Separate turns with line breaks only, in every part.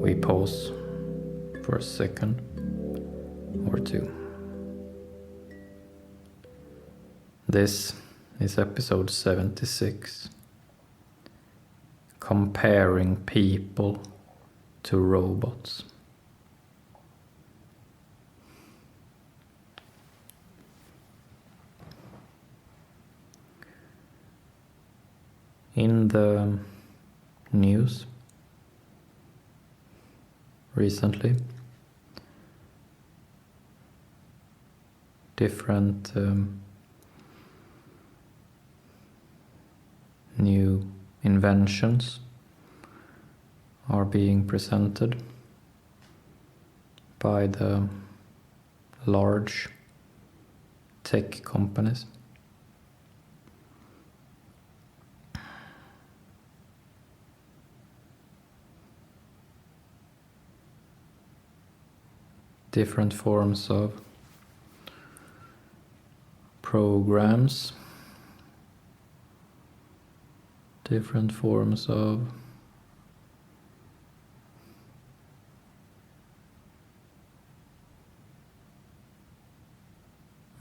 we pause for a second or two. This is episode 76, comparing people to robots. In the news recently, different new inventions are being presented by the large tech companies. Different forms of programs, different forms of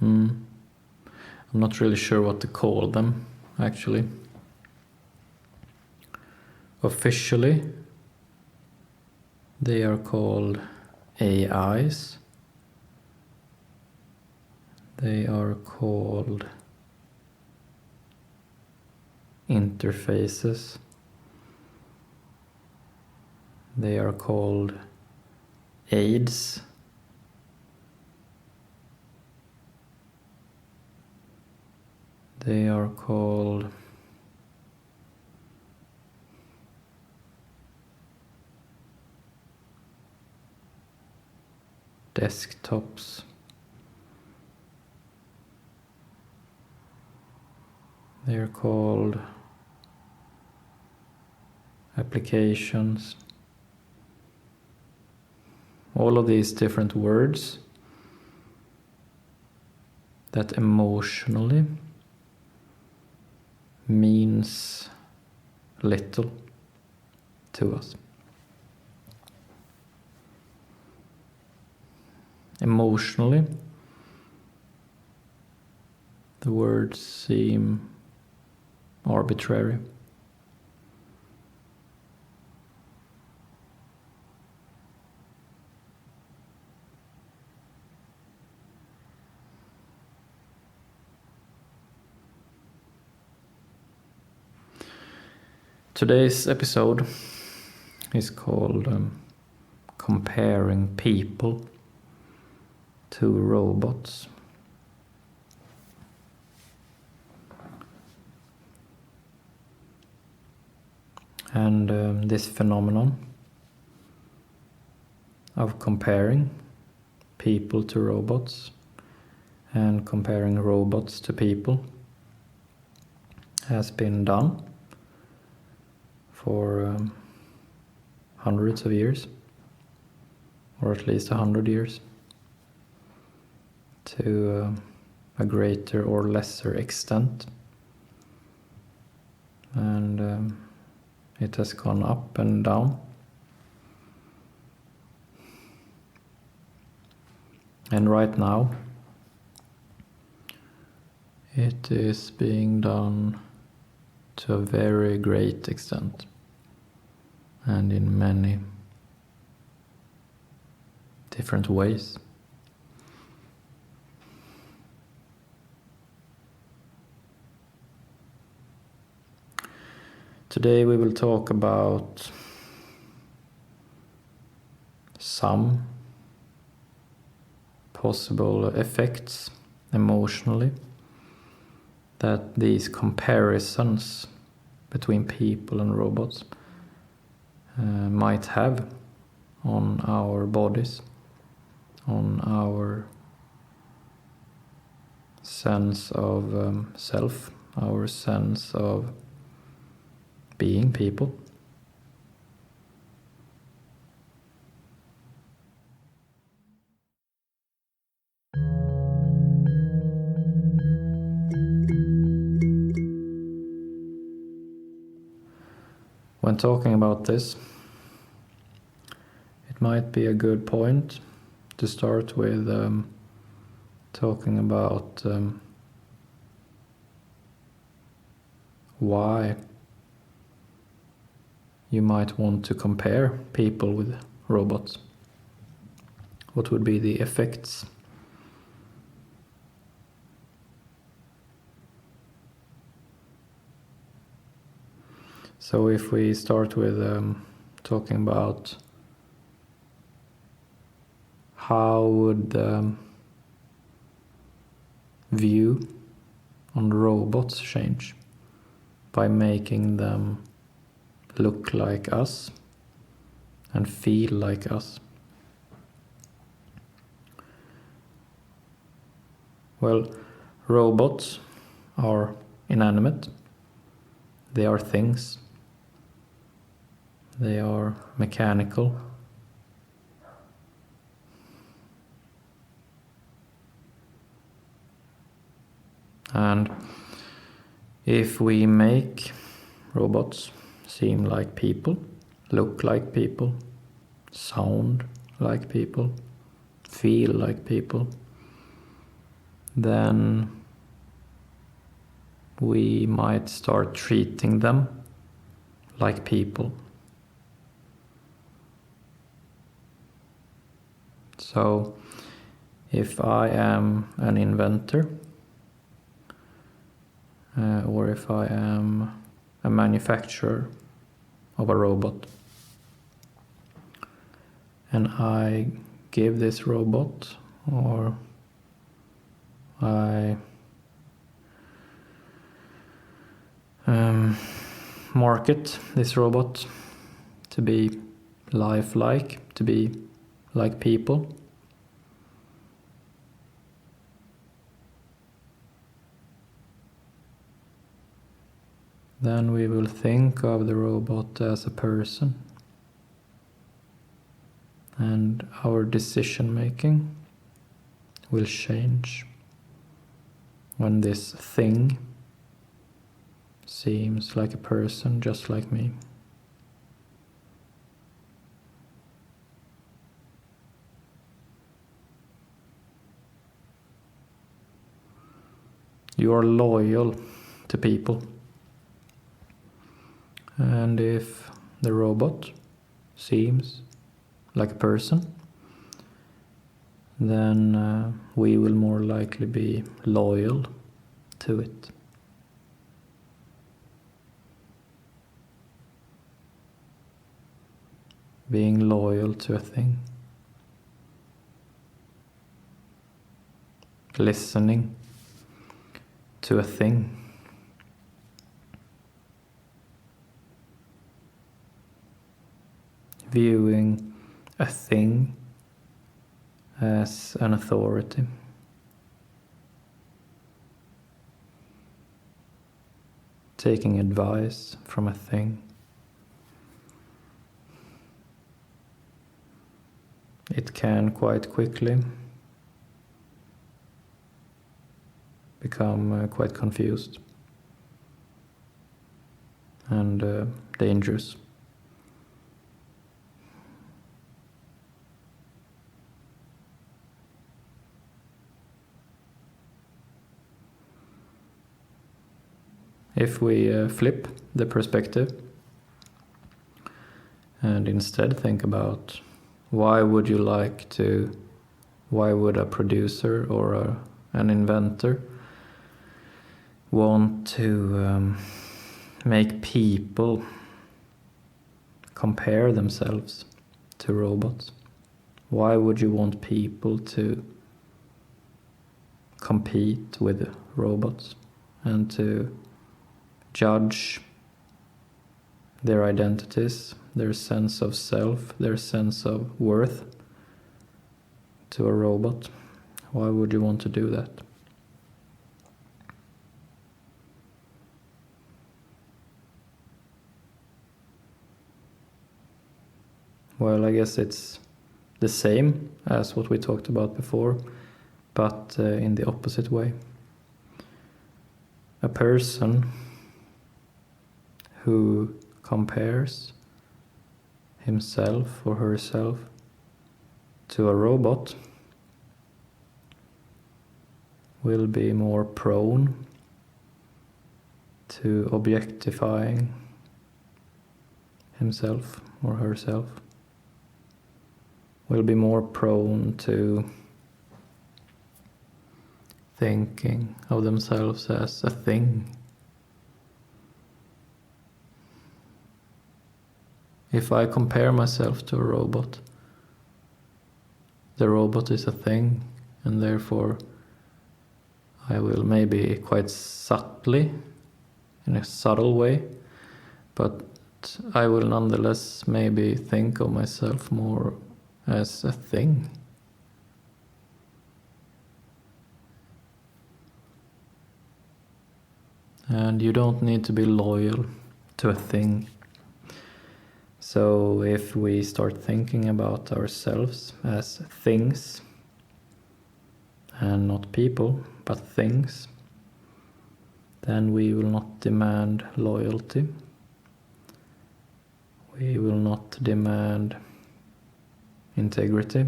I'm not really sure what to call them, actually. Officially, they are called AIs. They are called interfaces. They are called aids. They are called desktops. They are called applications. All of these different words that emotionally means little to us. Emotionally, the words seem arbitrary. Today's episode is called comparing people to robots. And this phenomenon of comparing people to robots and comparing robots to people has been done for hundreds of years, or at least 100 years, to a greater or lesser extent. And it has gone up and down. And right now, it is being done to a very great extent, and in many different ways. Today we will talk about some possible effects emotionally that these comparisons between people and robots might have on our bodies, on our sense of self, our sense of being people. When talking about this, might be a good point to start with talking about why you might want to compare people with robots. What would be the effects? So if we start with talking about how would the view on robots change by making them look like us and feel like us. Well, robots are inanimate. They are things. They are mechanical. And if we make robots seem like people, look like people, sound like people, feel like people, then we might start treating them like people. So, if I am an inventor, or if I am a manufacturer of a robot, and I give this robot, or I market this robot to be lifelike, to be like people, then we will think of the robot as a person, and our decision making will change when this thing seems like a person just like me. You are loyal to people. And if the robot seems like a person, then we will more likely be loyal to it. Being loyal to a thing. Listening to a thing. Viewing a thing as an authority. Taking advice from a thing. It can quite quickly become quite confused and dangerous. If we flip the perspective and instead think about why would a producer or an inventor want to make people compare themselves to robots? Why would you want people to compete with robots and to judge their identities, their sense of self, their sense of worth to a robot? Why would you want to do that? Well, I guess it's the same as what we talked about before, but in the opposite way. A person who compares himself or herself to a robot will be more prone to objectifying himself or herself, will be more prone to thinking of themselves as a thing. If I compare myself to a robot, the robot is a thing, and therefore I will maybe quite subtly, in a subtle way, but I will nonetheless maybe think of myself more as a thing. And you don't need to be loyal to a thing. So if we start thinking about ourselves as things, and not people, but things, then we will not demand loyalty. We will not demand integrity.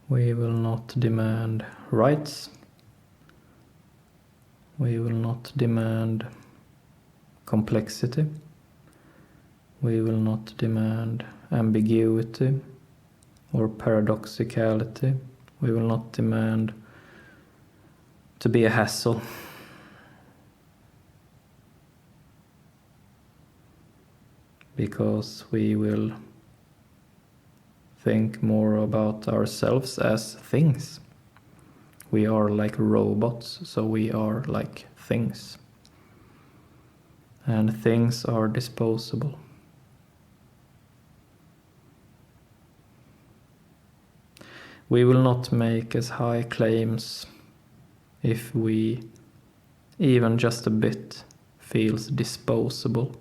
We will not demand rights. We will not demand complexity. We will not demand ambiguity or paradoxicality. We will not demand to be a hassle. Because we will think more about ourselves as things. We are like robots, so we are like things. And things are disposable. We will not make as high claims if we, even just a bit, feels disposable.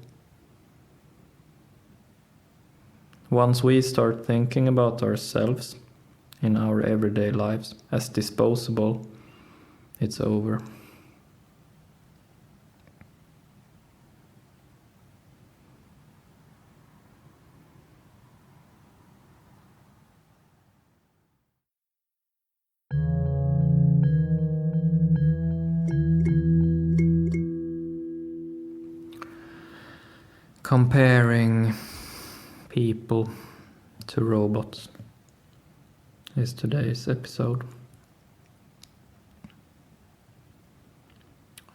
Once we start thinking about ourselves in our everyday lives as disposable, it's over. Comparing people to robots is today's episode.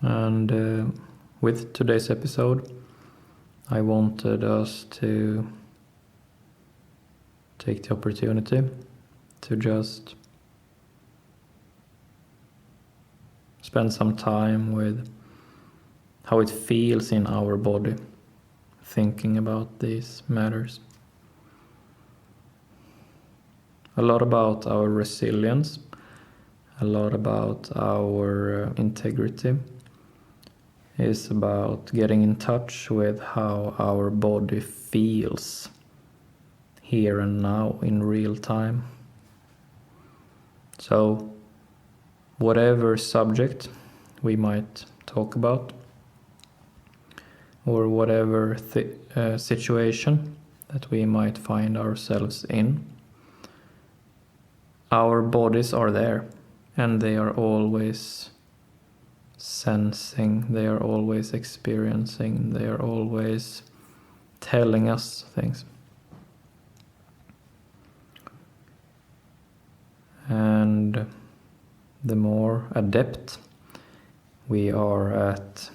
And with today's episode, I wanted us to take the opportunity to just spend some time with how it feels in our body, thinking about these matters. A lot about our resilience, a lot about our integrity, is about getting in touch with how our body feels here and now in real time. So, whatever subject we might talk about, or whatever situation that we might find ourselves in, our bodies are there, and they are always sensing, they are always experiencing, they are always telling us things. And the more adept we are at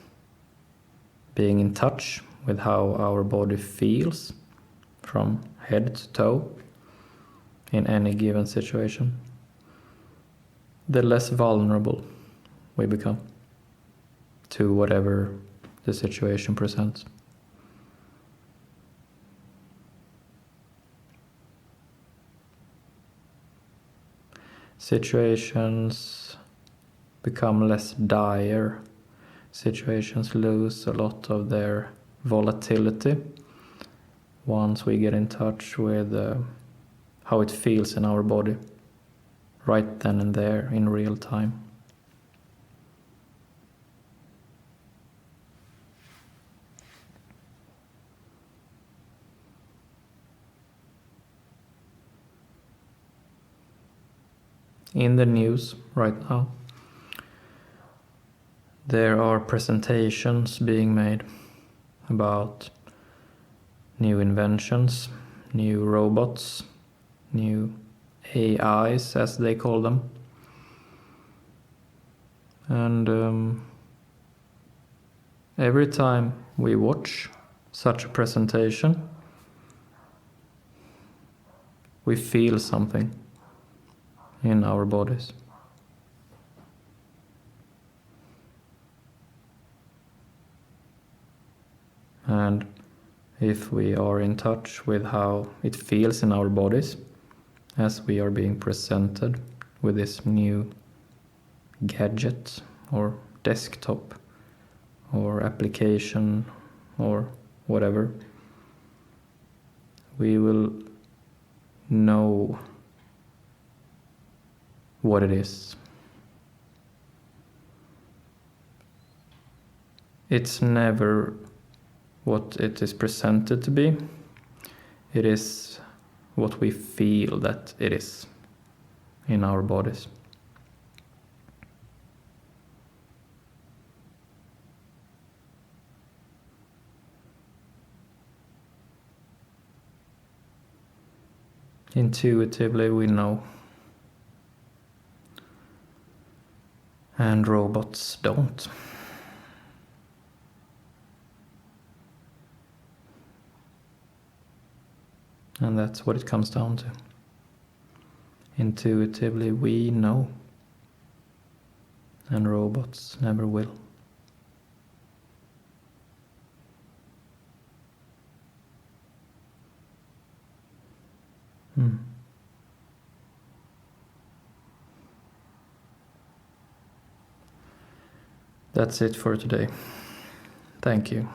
being in touch with how our body feels from head to toe in any given situation, the less vulnerable we become to whatever the situation presents. Situations become less dire. Situations lose a lot of their volatility once we get in touch with how it feels in our body right then and there in real time. in the news right now. There are presentations being made about new inventions, new robots, new AIs as they call them. And every time we watch such a presentation, we feel something in our bodies. And if we are in touch with how it feels in our bodies as we are being presented with this new gadget or desktop or application or whatever, we will know what it is. It's never what it is presented to be. It is what we feel that it is in our bodies. Intuitively we know. And robots don't. And that's what it comes down to. Intuitively we know. And robots never will. That's it for today. Thank you.